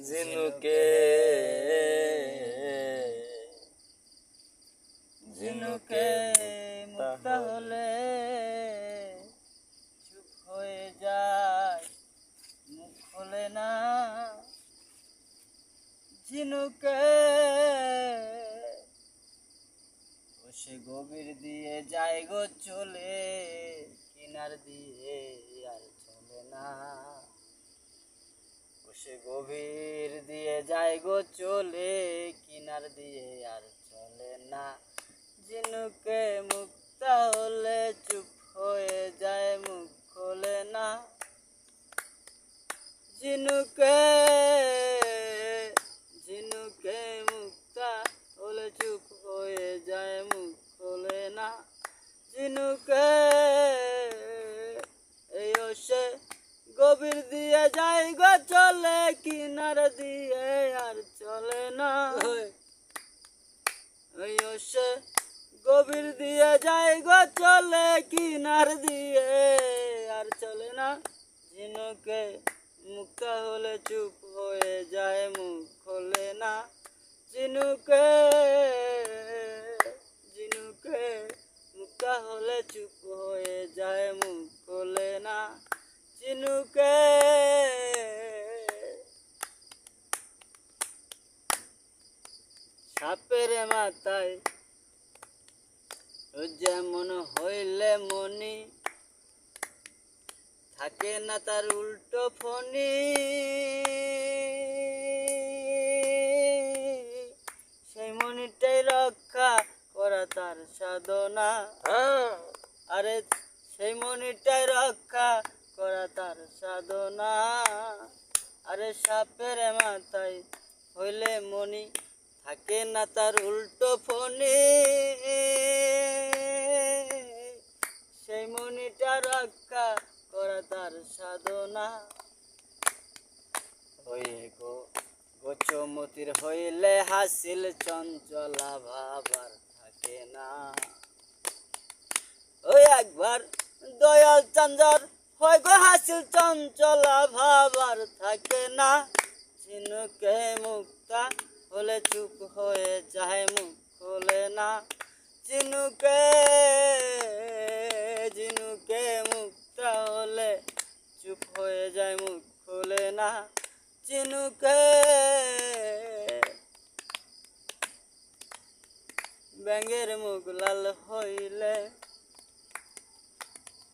ঝিনুকে ঝিনুকে মুক্তা হলে চুপ হয়ে যায়, মুখ খোলে না। ঝিনুকে সে গভীর দিয়ে যায় গো চলে, কিনার দিয়ে আর চলে না। সে গভীর দিয়ে যায় গো চলে, কিনার দিয়ে আর চলে না। ঝিনুকে মুক্তা হলে চুপ হয়ে যায়, মুখ খোলে না। ঝিনুকে ঝিনুকে মুক্তা হলে চুপ হয়ে যায়, মুখ খোলে না। ঝিনুকে এই সে গভীর দিয়ে যায় গো চলে, কিনার দিয়ে আর চলে না। এই সে গভীর দিয়ে যায় গো চলে, কিনার দিয়ে আর চলে না। ঝিনুকে মুক্তা হলে চুপ হয়ে যায়, মুখ খোলে না। ঝিনুকে ঝিনুকে মুক্তা হলে চুপ হয়ে যায়, মুখ খোলে না। ঝিনুকে সাপের মাথায় যেমন হইলে মনি, থাকে না তার উল্টো ফণি। সেই মনিটাই রক্ষা করা তার সাধনা। আরে সেই মনিটাই রক্ষা করা তার সাধনা। আরে সাপের মাথায় হইলে মনি, থাকে না তার উল্টো ফণি। সেই মনিটা রক্ষা করা তার সাধনা। হয়ে গো গোচমতির হইলে হাসিল চঞ্চলা ভাবার থাকে না। ওই একবার দয়াল চঞ্চর হয় গো হাসিল চঞ্চলা ভাবার থাকে না। ঝিনুকে মুক্তা হলে চুপ হয়ে যায়, মুখ খোলে না। ঝিনুকে ঝিনুকে মুক্তা হলে চুপ হয়ে যায়, মুখ খোলে না। ঝিনুকে ব্যাঙের মুখ লাল হইলে